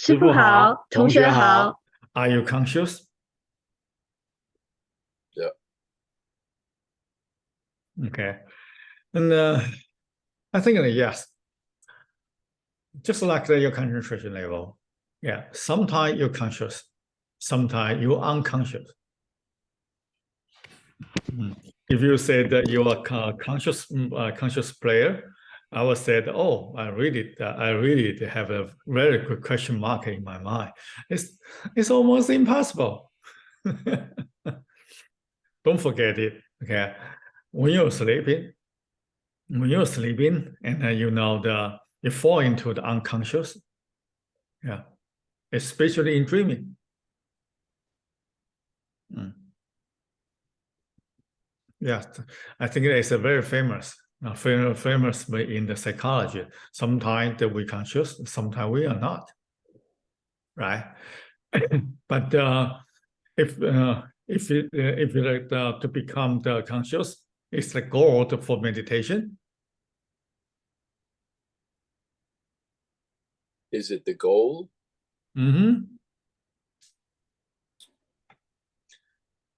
师傅好，同学好。Are you conscious? Yeah. Okay. And I think yes. Just like your concentration level. Yeah. Sometimes you're conscious. Sometimes you're unconscious. If you say that you are conscious player, I would say, that, oh, I really have a very good question mark in my mind. It's almost impossible. Don't forget it. Okay, when you're sleeping, and you fall into the unconscious. Yeah, especially in dreaming. Yes, I think it's a very famous in the psychology. Sometimes that we conscious, sometimes we are not, right? But if you like to become the conscious, it's the goal for meditation. Is it the goal?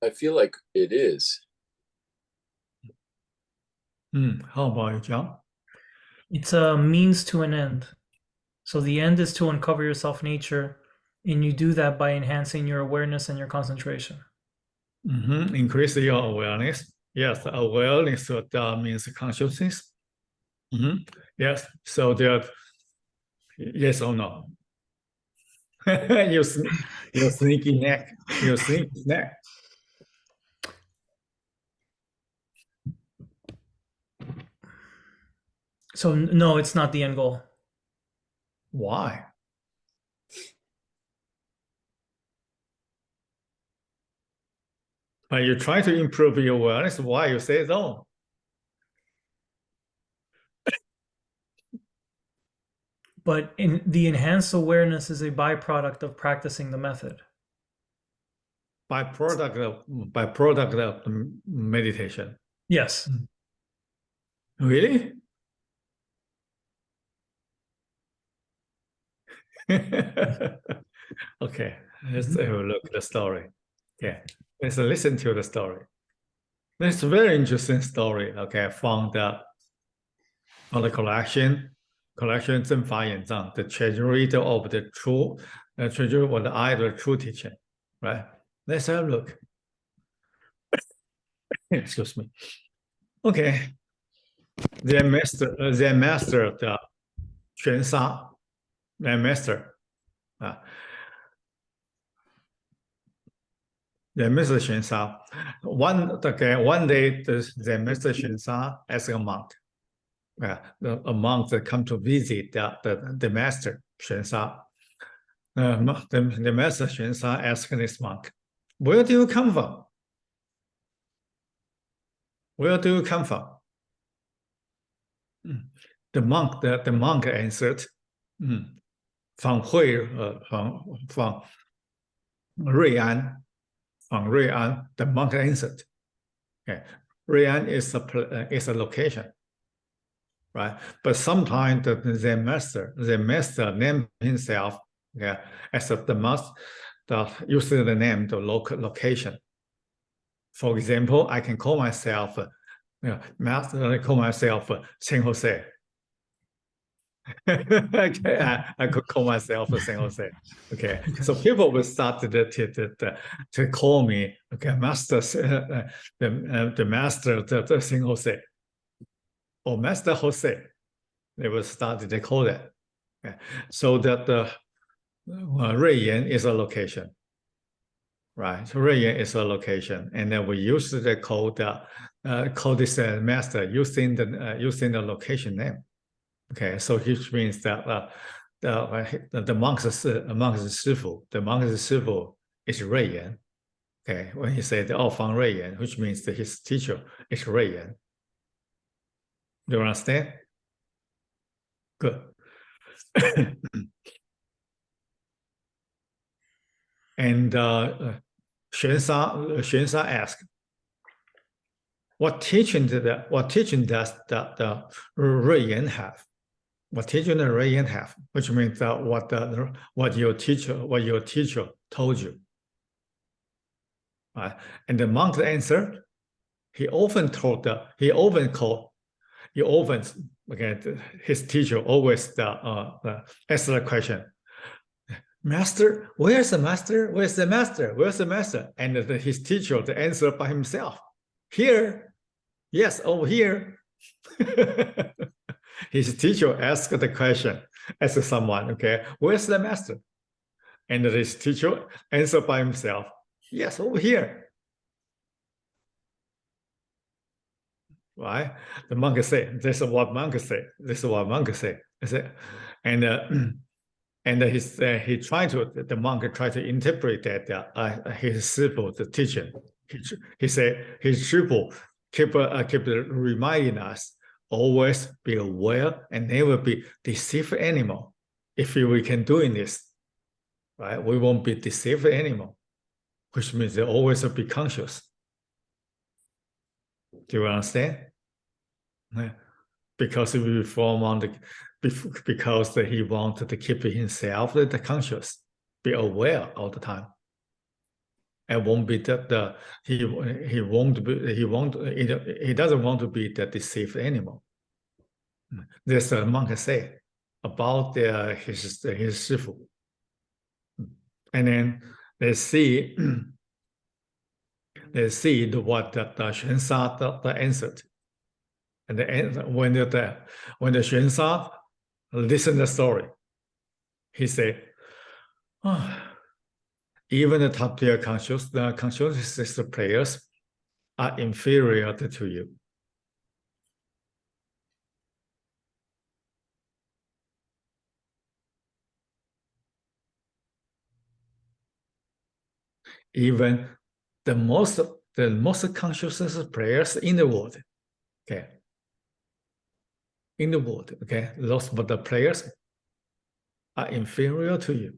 I feel like it is. How about you, John? It's a means to an end. So the end is to uncover your self-nature, and you do that by enhancing your awareness and your concentration. Increase your awareness. Yes, awareness means consciousness. Yes, so that yes or no? you sneaky neck. You sneaky neck. So no, it's not the end goal. Why? But you try to improve your awareness. Why you say so? But the enhanced awareness is a byproduct of practicing the method. Byproduct of meditation. Yes. Really? Okay, let's have a look at the story. Okay, let's listen to the story. It's a very interesting story. Okay, from the collection 正法眼藏 the treasury of the true treasury of the eye of the true teaching. Right? Let's have a look. Excuse me. Okay. Their master the Xuansha, their master. The Mr. Xuansha. One day, the Mr. Xuansha as a monk. A monk that come to visit the master Xuansha. The master Xuansha asked this monk, "Where do you come from? Where do you come from?" The monk answered, "From Ruian." From Ruian, the monk answered. Okay, Ruian is a location, right? But sometimes the master named himself, as the master, using the name the location. For example, I can call myself master. I call myself San Jose. I could call myself San Jose. Okay, so people will start to call me, okay, master, the master, the San Jose, or Master Jose. They will start to call that. Okay. So that the Ruiyan is a location, right? So Ruiyan is a location, and then we use the call this master using the location name. Okay, so which means that the monk's Shifu, the monk's Shifu is Ruiyan. Okay, when he said, "Oh, from Ruiyan," which means that his teacher is Ruiyan. Do you understand? Good. And Xuansha asked, "What teaching does the Ruiyan have?" what teacher the right hand have, which means that what your teacher told you. Right? And the monk's answer, he often okay, his teacher always asked the question, Master, where's the master? Where's the master? Where's the master? And his teacher the answer by himself. Here, yes, over here. His teacher asked the question, asked someone, okay, where's the master? And his teacher answered by himself, yes, over here. Right? The monk said, this is what monk said. This is what monk said. And the monk tried to interpret that his Shifu's teaching. He said his Shifu keep reminding us, always be aware and never be deceived anymore. If we can do this, right, we won't be deceived anymore, which means they always be conscious. Do you understand? Because we form on because he wanted to keep himself the conscious, be aware all the time, and won't be he doesn't want to be the deceived anymore. This monk say about his Shifu, and then they see what the Xuansha answered. And when the Xuansha listened to the story, he said, oh, even the top tier consciousness players are inferior to you. Even the most consciousness players in the world, okay, okay, those but the players are inferior to you.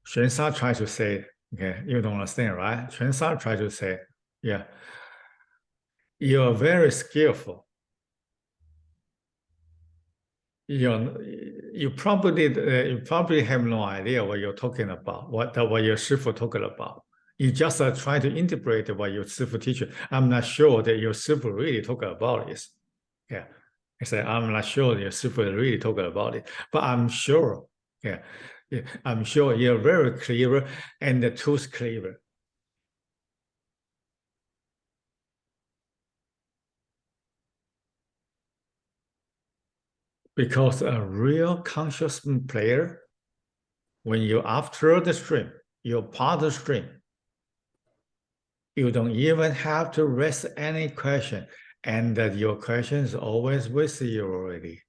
Xuansha tried to say, okay, you don't understand, right? Xuansha tried to say, yeah, you are very skillful. You probably have no idea what you're talking about, what your Shifu talking about. You just try to interpret what your Shifu teacher. I'm not sure that your Shifu really talking about this. Yeah, I said I'm not sure your Shifu really talking about it, but I'm sure. Yeah, I'm sure you're very clever and the truth clever. Because a real conscious player, when you're after the stream, you're part of the stream, you don't even have to raise any question, and that your question is always with you already.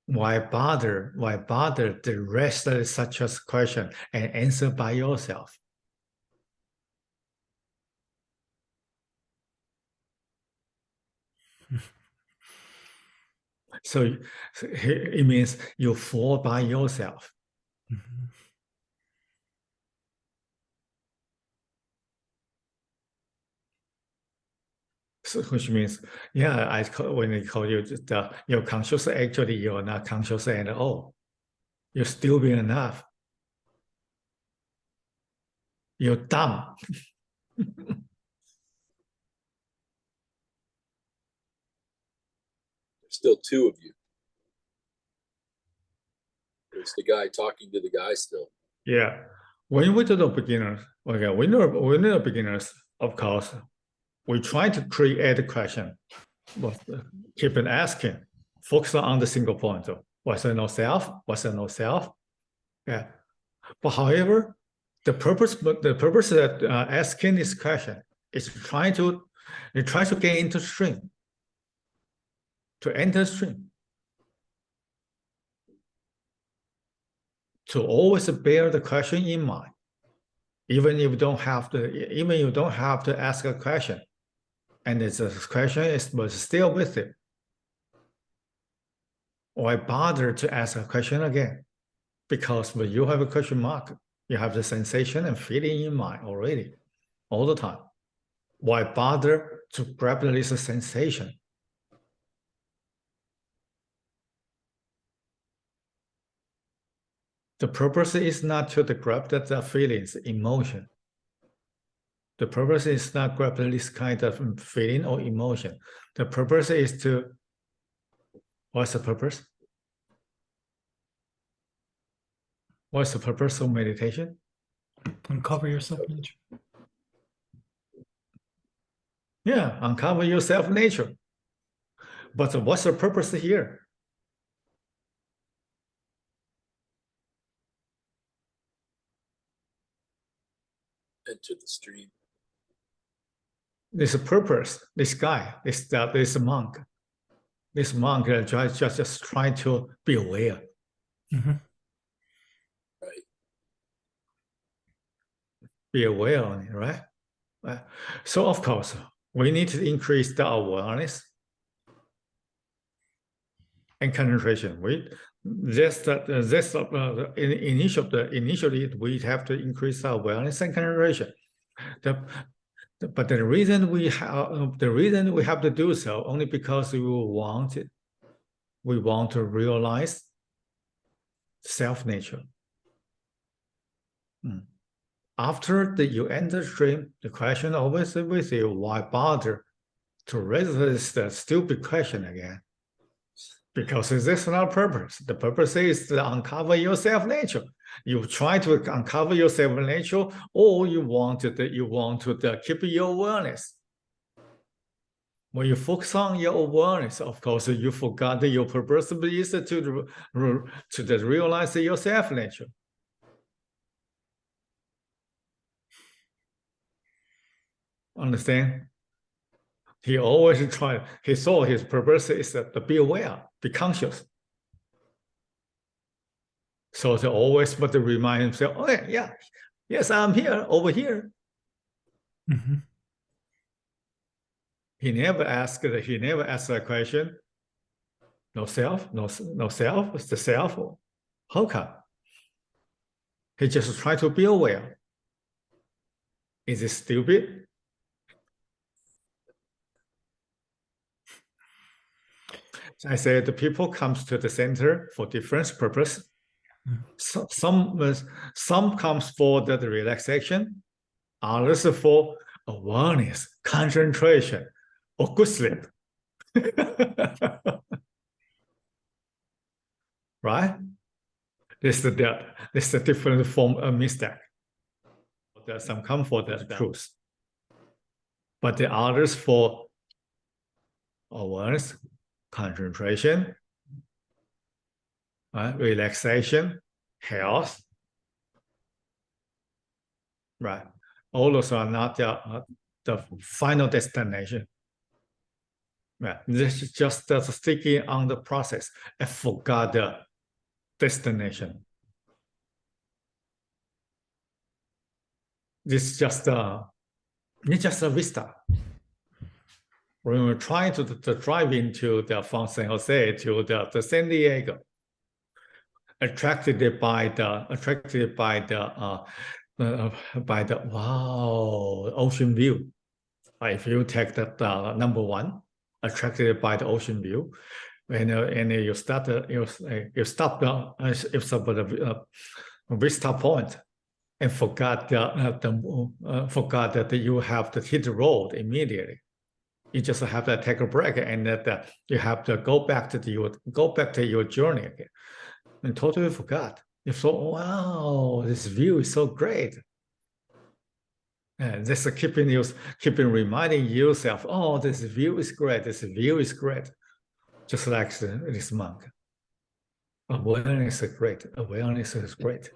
Why bother the rest of such a question and answer by yourself? So it means you fall by yourself. Mm-hmm. So, which means, yeah, when I call you your conscious, actually you're not conscious at all. You're still being enough. You're dumb. Still two of you. There's the guy talking to the guy still. Yeah. When we do the beginners, okay, when we're beginners, of course, we try to create a question, but keep on asking, focus on the single point. Was there no self? Was there no self? Yeah. But however, the purpose that asking this question is try to get into stream, to enter stream, to always bear the question in mind. Even you don't have to ask a question, and the question was still with you. Why bother to ask a question again? Because when you have a question mark, you have the sensation and feeling in mind already, all the time. Why bother to grab this sensation? The purpose is not to grab the feelings, emotion. The purpose is not grab this kind of feeling or emotion. The purpose is to, what's the purpose? What's the purpose of meditation? Uncover your self-nature. Yeah, uncover your self-nature. But what's the purpose here? Enter the stream. This purpose, this guy, this monk just trying to be aware. Mhm. Right. Be aware on it, right? So of course, we need to increase the awareness and concentration. Initially we have to increase the awareness and concentration. But the reason we have to do so only because we want to realize self-nature. After you enter the stream, the question always with you, why bother to raise the stupid question again? Because this is not purpose. The purpose is to uncover your self-nature. You try to uncover your self-nature, or you want to keep your awareness. When you focus on your awareness, of course, you forgot that your purpose is to realize your self-nature. Understand? He always he saw his purpose is to be aware, be conscious. So to always but to remind himself, oh yeah, yes, I'm here, over here. Mhm. He never asked that question. No self, no self, it's the self. How come? He just tried to be aware. Is it stupid? I said the people comes to the center for different purpose. So, some comes for the relaxation, others for awareness, concentration, or good sleep. Right? This is the different form of mistake. There's some come for the truth, but the others for awareness, concentration, relaxation, health. Right? All those are not the final destination. Right? This is just sticking on the process and forgot the destination. It's just a vista. When we're trying to drive into from San Jose to the San Diego, attracted by the wow ocean view. If you take that number one, attracted by the ocean view, and you stop the vista point, and forgot that you have to hit the road immediately. You just have to take a break, and that you have to go back to your journey again, and totally forgot. You thought, wow, this view is so great. And just keeping reminding yourself, oh, this view is great. This view is great. Just like this monk. Awareness is great. Awareness is great.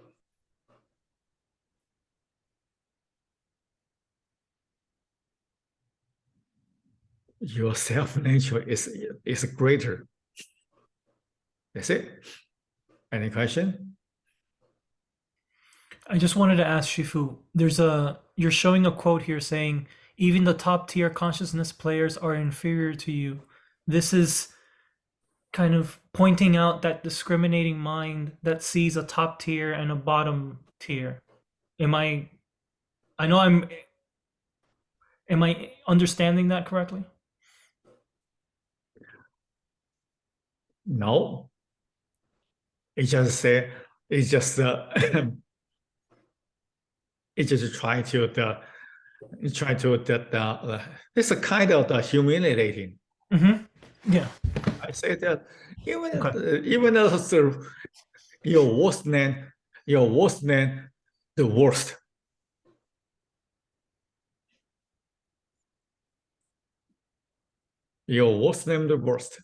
Your self-nature is greater. That's it. Any question? I just wanted to ask Shifu. You're showing a quote here saying even the top tier consciousness players are inferior to you. This is kind of pointing out that discriminating mind that sees a top tier and a bottom tier. Am I I know I'm am I understanding that correctly? No, it just say it just it just try to it's a kind of the humiliating. Yeah. I say that even Okay. even as your worst than the worst. Your worst than the worst.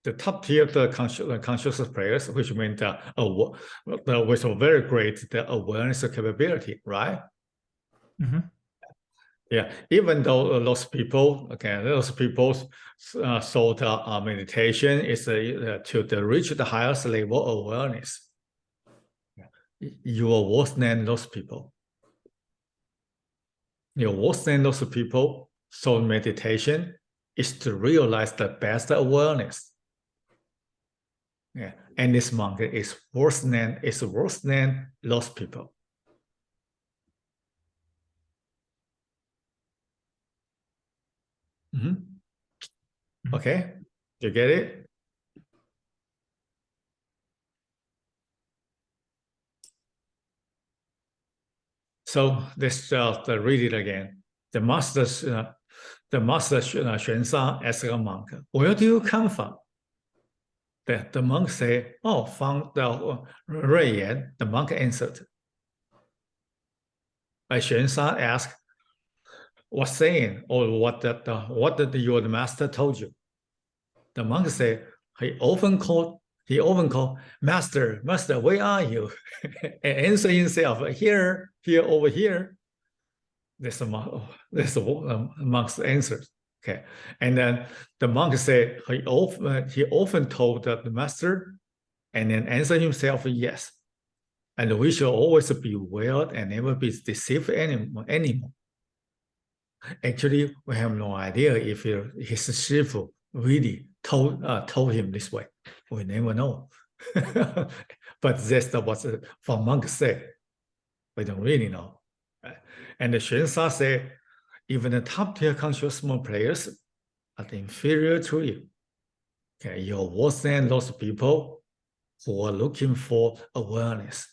The top tier of the conscious players, which means with a very great the awareness capability, right? Yeah, even though those people, so the meditation is to reach the highest level of awareness. You are worse than those people. You're worse than those people. So meditation is to realize the best awareness. Yeah, and this monk is worse than those people. Okay, you get it? So let's read it again. The master Xuansha asked a monk, "Where do you come from?" The monk said, "Oh, from the Ruiyan." The monk answered. Xuansha asked, "What saying or what did your master told you?" The monk said, "He often called, Master, Master, where are you?" And answer himself, "Here, over here." That's the monk's answer. Okay, and then the monk said he often told the master, and then answer himself, "Yes." And we should always be aware and never be deceived anymore. Actually, we have no idea if his shifu really told him this way. We never know. But that's what the monk said. We don't really know. Right? And the Xuanxia said, even the top tier conscious players are inferior to you. Okay, you're worse than those people who are looking for awareness.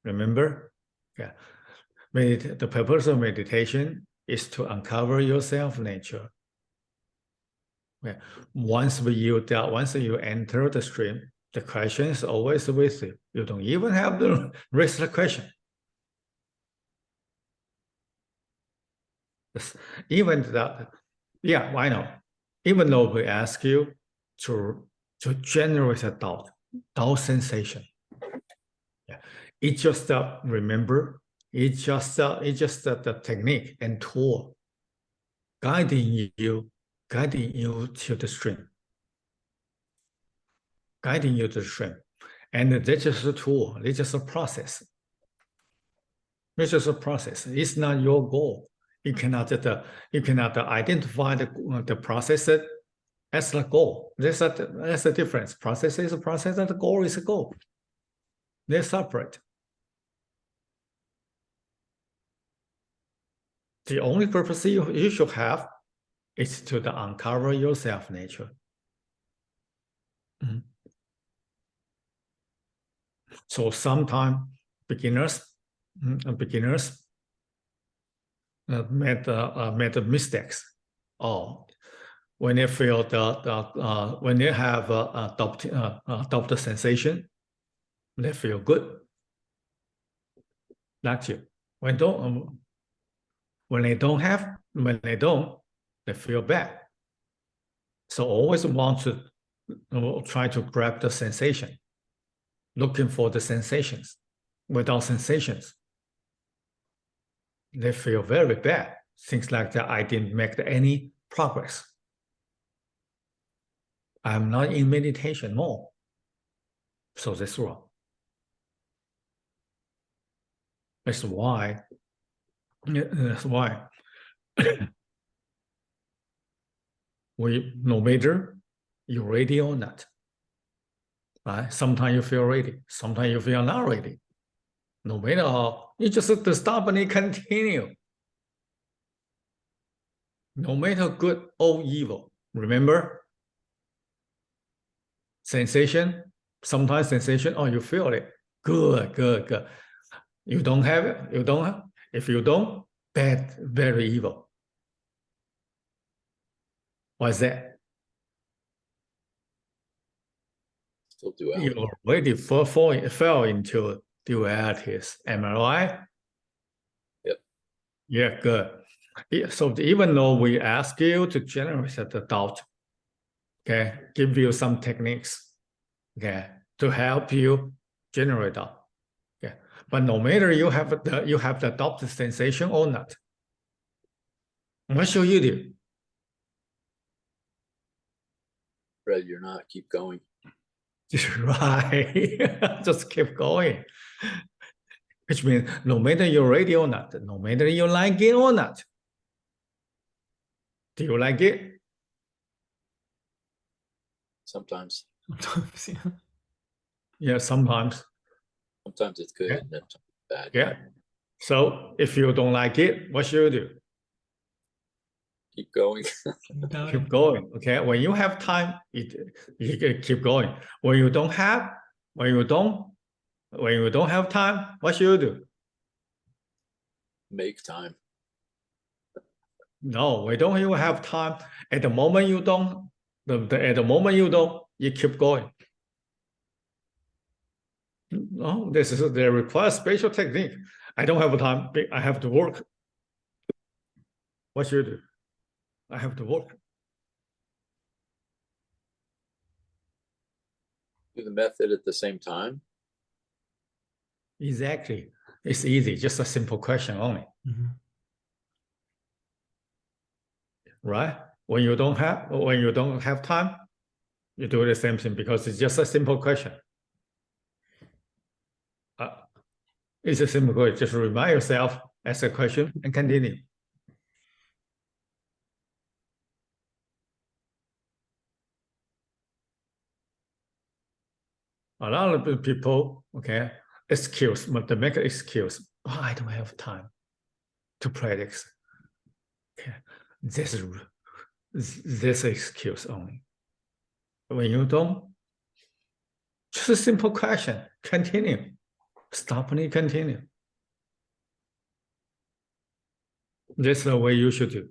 Remember? Yeah. The purpose of meditation is to uncover your self-nature. Yeah. Once you enter the stream, the question is always with you. You don't even have to raise the question. Even that, yeah, why not? Even though we ask you to generate a doubt sensation. Yeah. It just remember, it's just the technique and tool guiding you to the stream. Guiding you to the stream. And that's just a tool, it's just a process. It's just a process. It's not your goal. You cannot identify the process as the goal. That's a difference. Process is a process, and the goal is a goal. They're separate. The only purpose you should have is to uncover your self-nature. So sometimes beginners made mistakes. Oh, when they feel when they have adopt sensation, they feel good. Like you. When they don't, they feel bad. So always want to try to grab the sensation, looking for the sensations. Without sensations, they feel very bad. Things like that, I didn't make any progress. I'm not in meditation mode. So that's wrong. That's why. That's why. No matter you're ready or not, right? Sometimes you feel ready, sometimes you feel not ready. No matter how, you just have to stop and continue. No matter good or evil. Remember? Sensation, sometimes sensation, oh, you feel it. Good, good, good. You don't have it, you don't have. If you don't, bad, very evil. Why is that? Still duality. You already fell into dualities. Am I right? Yep. Yeah, good. Yeah, so even though we ask you to generate the doubt, okay, give you some techniques, okay, to help you generate doubt. Okay. But no matter you have the adopted sensation or not, what should you do? Ready or not, keep going. Right. Just keep going. Which means no matter you're ready or not, no matter you like it or not. Do you like it? Sometimes Sometimes, yeah. Yeah, sometimes. sometimes it's good Yeah. and then sometimes bad. Yeah. So if you don't like it, what should you do? Keep going. Keep going. Okay. When you have time, you can keep going. When you don't have time, what should you do? Make time. No, we don't even have time. At the moment you don't, at the moment you don't, you keep going. No, they require special technique. I don't have time. I have to work. What should you do? I have to work. Do the method at the same time. Exactly. It's easy. Just a simple question only. Mhm. Right? When you don't have time, you do the same thing because it's just a simple question. It's a simple question. Just remind yourself, ask a question, and continue. A lot of people, okay, excuse, but they make an excuse. Oh, I don't have time to practice. Okay, this excuse only. When you don't, just a simple question. Continue. Stop and continue. That's the way you should do.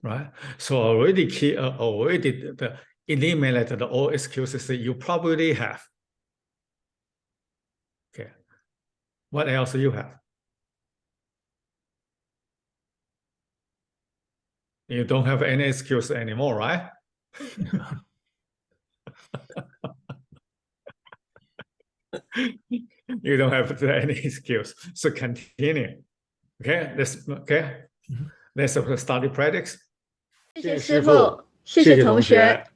Right? So already eliminated all excuses that you probably have. Okay. What else do you have? You don't have any excuse anymore, right? You don't have any excuse. So continue. Okay, let's study practice. 谢谢师傅，谢谢同学。